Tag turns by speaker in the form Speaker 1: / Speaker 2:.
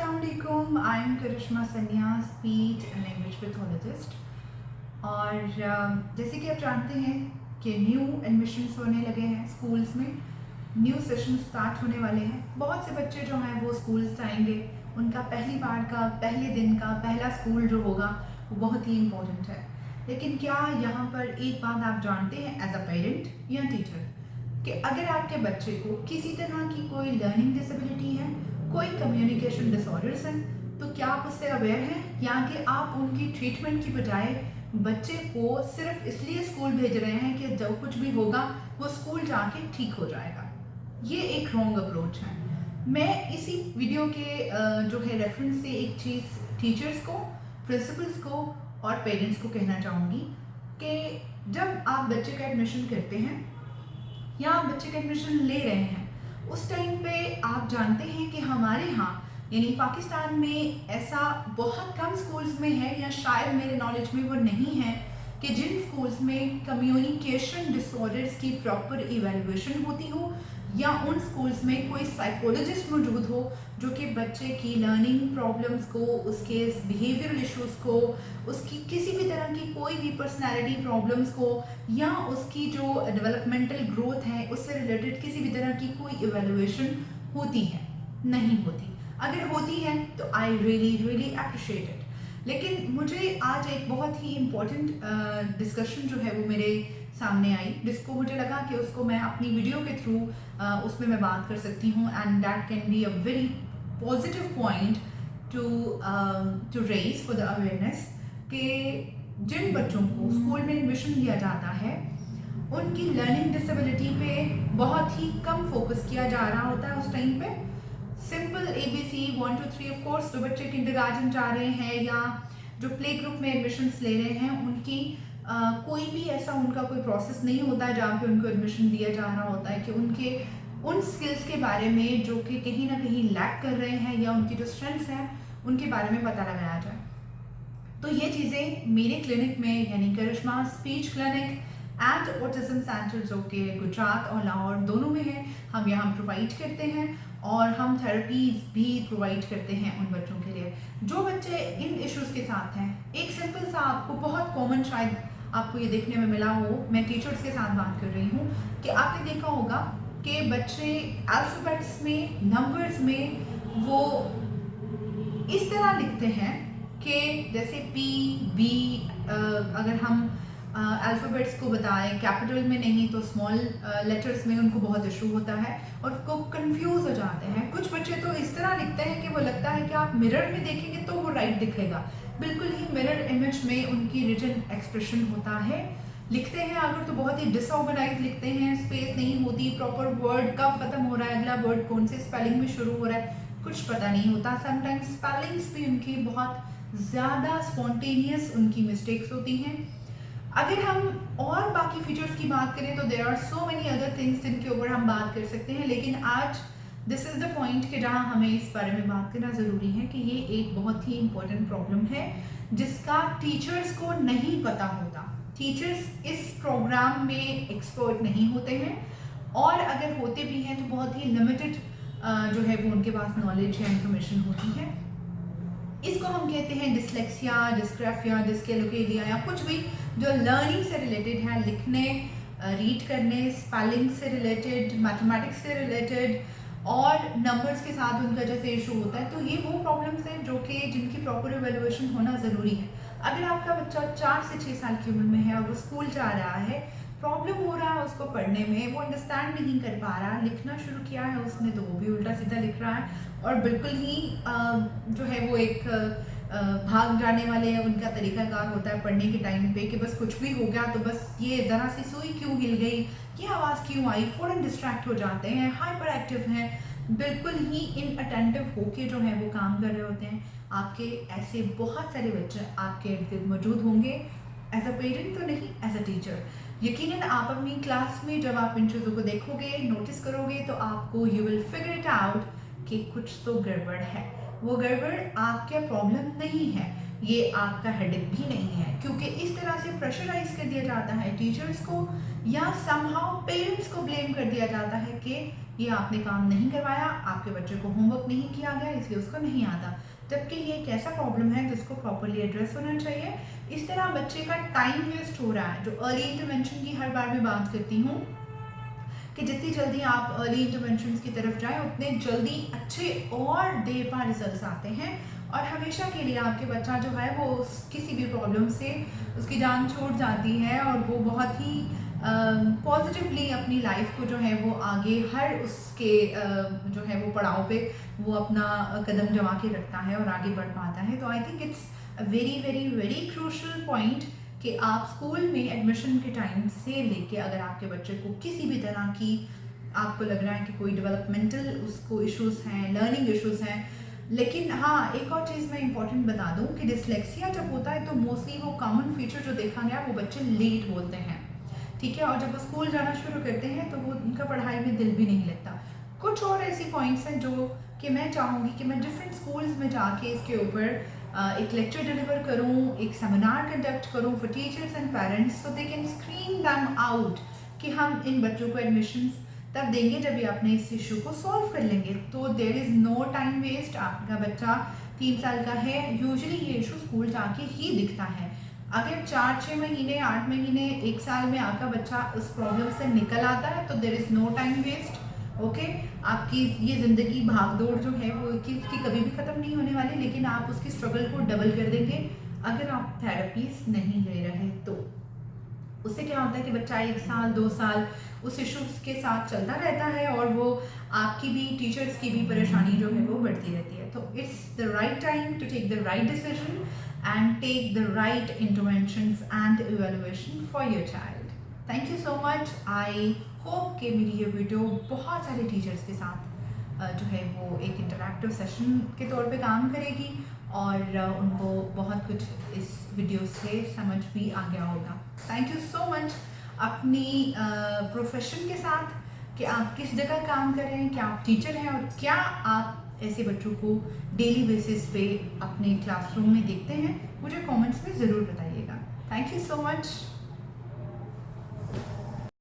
Speaker 1: अस्सलाम वालेकुम, I am करिश्मा सनिया, स्पीच एंड लैंग्वेज पैथोलॉजिस्ट। और जैसे कि आप जानते हैं कि न्यू एडमिशन्स होने लगे हैं स्कूल्स में, न्यू सेशन स्टार्ट होने वाले हैं। बहुत से बच्चे जो हैं वो स्कूल्स आएंगे, उनका पहली बार का पहले दिन का पहला स्कूल जो होगा वो बहुत ही इम्पोर्टेंट है। लेकिन क्या यहाँ पर एक बात आप जानते हैं एज अ पेरेंट या टीचर कि अगर आपके बच्चे को किसी तरह की कोई लर्निंग डिसेबिलिटी है, कोई कम्युनिकेशन डिसऑर्डर्स हैं, तो क्या आप उससे अवेयर हैं या कि आप उनकी ट्रीटमेंट की बजाय बच्चे को सिर्फ इसलिए स्कूल भेज रहे हैं कि जो कुछ भी होगा वो स्कूल जाके ठीक हो जाएगा? ये एक रॉन्ग अप्रोच है। मैं इसी वीडियो के जो है रेफरेंस से एक चीज़ टीचर्स को, प्रिंसिपल्स को और पेरेंट्स को कहना चाहूँगी कि जब आप बच्चे का एडमिशन करते हैं या आप बच्चे का एडमिशन ले रहे हैं, उस टाइम पे आप जानते हैं कि हमारे यहाँ यानी पाकिस्तान में ऐसा बहुत कम स्कूल्स में है, या शायद मेरे नॉलेज में वो नहीं है, कि जिन स्कूल्स में कम्युनिकेशन डिसऑर्डर्स की प्रॉपर इवैल्यूएशन होती हो, या उन स्कूल्स में कोई साइकोलॉजिस्ट मौजूद हो जो कि बच्चे की लर्निंग प्रॉब्लम्स को, उसके बिहेवियरल इश्यूज़ को, उसकी किसी भी तरह की कोई भी पर्सनैलिटी प्रॉब्लम्स को, या उसकी जो डेवलपमेंटल ग्रोथ है उससे रिलेटेड किसी भी तरह की कोई इवैल्यूएशन होती है। नहीं होती। अगर होती है तो आई रियली अप्रिशिएट इट। लेकिन मुझे आज एक बहुत ही इम्पोर्टेंट डिस्कशन जो है वो मेरे सामने आई, जिसको मुझे लगा कि उसको मैं अपनी वीडियो के थ्रू उसमें मैं बात कर सकती हूँ, and that can be a very positive point to raise for the awareness कि जिन बच्चों को स्कूल में एडमिशन दिया जाता है उनकी लर्निंग डिसेबिलिटी पे बहुत ही कम फोकस किया जा रहा होता है उस टाइम पे। सिंपल ABC 1 2 3 ऑफ कोर्स जो बच्चे किंडरगार्टन जा रहे हैं या जो प्ले ग्रुप में एडमिशन्स ले रहे हैं, उनकी कोई भी ऐसा उनका कोई प्रोसेस नहीं होता है जहाँ पे उनको एडमिशन दिया जा रहा होता है कि उनके उन स्किल्स के बारे में जो कि कहीं ना कहीं लैक कर रहे हैं, या उनकी जो स्ट्रेंथ्स हैं उनके बारे में पता लगाया जाए। तो ये चीज़ें मेरे क्लिनिक में यानी Karishma speech clinic and autism centre जो कि गुजरात और लाहौर दोनों में है, हम यहाँ प्रोवाइड करते हैं, और हम थेरेपीज भी प्रोवाइड करते हैं उन बच्चों के लिए जो बच्चे इन इश्यूज़ के साथ हैं। एक सिंपल सा आपको बहुत कॉमन शायद आपको ये देखने में मिला हो, मैं टीचर्स के साथ बात कर रही हूँ, कि आपने देखा होगा कि बच्चे अल्फ़ाबेट्स में, नंबर्स में वो इस तरह लिखते हैं कि जैसे P, B, अगर हम अल्फ़ाबेट्स को बताएं कैपिटल में नहीं तो स्मॉल लेटर्स में उनको बहुत इशू होता है और वो कंफ्यूज हो जाते हैं। कुछ बच्चे तो इस तरह लिखते हैं कि वो लगता है कि आप मिरर में देखेंगे तो वो राइट दिखेगा, बिल्कुल ही मिरर इमेज में उनकी रिटन एक्सप्रेशन होता है। लिखते हैं अगर तो बहुत ही डिसऑर्गेनाइज लिखते हैं, स्पेस नहीं होती, प्रॉपर वर्ड कब खत्म हो रहा है, अगला वर्ड कौन से स्पेलिंग में शुरू हो रहा है कुछ पता नहीं होता। समटाइम्स स्पेलिंग्स भी उनकी बहुत ज़्यादा स्पॉन्टेनियस उनकी मिस्टेक्स होती हैं। अगर हम और बाकी फीचर्स की बात करें तो there are so many other things जिनके ऊपर हम बात कर सकते हैं, लेकिन आज दिस इज़ द पॉइंट कि जहाँ हमें इस बारे में बात करना ज़रूरी है कि ये एक बहुत ही इम्पोर्टेंट प्रॉब्लम है जिसका टीचर्स को नहीं पता होता। टीचर्स इस प्रोग्राम में एक्सपर्ट नहीं होते हैं, और अगर होते भी हैं तो बहुत ही लिमिटेड जो है वो उनके पास नॉलेज या इंफॉर्मेशन होती है। इसको हम कहते हैं डिसलेक्सिया, डिस्ग्राफिया, डिस्कैलोकेलिया, या कुछ भी जो लर्निंग से रिलेटेड है, लिखने, रीड करने, स्पेलिंग से रिलेटेड, मैथमेटिक्स से रिलेटेड और नंबर्स के साथ उनका जैसे इशू होता है। तो ये वो प्रॉब्लम्स हैं जो कि जिनकी प्रॉपर इवैल्यूएशन होना ज़रूरी है। अगर आपका बच्चा 4 से 6 साल की उम्र में है और वो स्कूल जा रहा है, प्रॉब्लम हो रहा है उसको पढ़ने में, वो अंडरस्टैंड नहीं कर पा रहा, लिखना शुरू किया है उसने तो वो भी उल्टा सीधा लिख रहा है, और बिल्कुल ही जो है वो एक भाग जाने वाले उनका तरीकाकार होता है पढ़ने के टाइम पे कि बस कुछ भी हो गया तो बस ये ज़रा सी सुई क्यों हिल गई, ये आवाज़ क्यों आई, फ़ौरन डिस्ट्रैक्ट हो जाते हैं, हाइपर एक्टिव हैं, बिल्कुल ही इनअटेंटिव होके जो है वो काम कर रहे होते हैं। आपके ऐसे बहुत सारे बच्चे आपके इर्द गिर्द मौजूद होंगे, एज अ पेरेंट तो नहीं, एज अ टीचर। यकीनन आप अपनी क्लास में जब आप इन चीज़ों को देखोगे, नोटिस करोगे, तो आपको you will figure it out कि कुछ तो गड़बड़ है। वो गड़बड़ आपका प्रॉब्लम नहीं है, ये आपका हेडेक भी नहीं है, क्योंकि इस तरह से प्रेशराइज कर दिया जाता है टीचर्स को या समहाउ पेरेंट्स को ब्लेम कर दिया जाता है कि ये आपने काम नहीं करवाया, आपके बच्चे को होमवर्क नहीं किया गया इसलिए उसको नहीं आता, जबकि ये एक ऐसा प्रॉब्लम है जिसको प्रॉपर्ली एड्रेस होना चाहिए। इस तरह बच्चे का टाइम वेस्ट हो रहा है। जो अर्ली इंटरवेंशन की हर बार मैं बात करती हूँ कि जितनी जल्दी आप अर्ली इंटरवेंशन की तरफ जाएं उतने जल्दी अच्छे और देर पा रिजल्ट आते हैं, और हमेशा के लिए आपके बच्चा जो है वो किसी भी प्रॉब्लम से उसकी जान छूट जाती है और वो बहुत ही पॉजिटिवली अपनी लाइफ को जो है वो आगे हर उसके जो है वो पड़ाव पे वो अपना कदम जमा के रखता है और आगे बढ़ पाता है। तो I think it's a very very very crucial point कि आप स्कूल में एडमिशन के टाइम से लेके अगर आपके बच्चे को किसी भी तरह की आपको लग रहा है कि कोई डेवलपमेंटल उसको इश्यूज़ हैं, लर्निंग इश्यूज़ हैं, लेकिन हाँ एक और चीज़ मैं इंपॉर्टेंट बता दूं कि डिसलेक्सिया जब होता है तो मोस्टली वो कॉमन फीचर जो देखा गया वो बच्चे लेट बोलते हैं, ठीक है, और जब वो स्कूल जाना शुरू करते हैं तो वो उनका पढ़ाई में दिल भी नहीं लगता। कुछ और ऐसी पॉइंट्स हैं जो कि मैं चाहूँगी कि मैं डिफरेंट स्कूल्स में जाके इसके ऊपर एक लेक्चर डिलीवर करूँ, एक सेमिनार कंडक्ट करूँ for teachers and parents so they can screen them out कि हम इन बच्चों को एडमिशन्स तब देंगे जब ये अपने इस इशू को सॉल्व कर लेंगे। तो there is no time waste. आपका बच्चा 3 साल का है, यूजुअली ये इशू स्कूल जाके ही दिखता है। अगर 4-6 महीने 8 महीने 1 साल में आपका बच्चा उस प्रॉब्लम से निकल आता है तो there is no time waste. Okay, आपकी ये ज़िंदगी भागदौड़ जो है वो उसकी कभी भी ख़त्म नहीं होने वाली, लेकिन आप उसकी स्ट्रगल को डबल कर देंगे अगर आप थेरेपीज नहीं ले रहे तो। उससे क्या होता है कि बच्चा 1 साल 2 साल उस इश्यूज़ के साथ चलता रहता है और वो आपकी भी टीचर्स की भी परेशानी जो है वो बढ़ती रहती है। तो it's the right time to take the right decision and take the right interventions and evaluation for your child. Thank you so much. I hope कि मेरी ये वीडियो बहुत सारे टीचर्स के साथ जो है वो एक इंटरैक्टिव सेशन के तौर पे काम करेगी और उनको बहुत कुछ इस वीडियो से समझ भी आ गया होगा। Thank you so much. अपनी प्रोफेशन के साथ कि आप किस जगह काम कर रहे हैं, क्या आप टीचर हैं और क्या आप ऐसे बच्चों को डेली बेसिस पे अपने क्लासरूम में देखते हैं, मुझे कमेंट्स में ज़रूर बताइएगा। Thank you so much.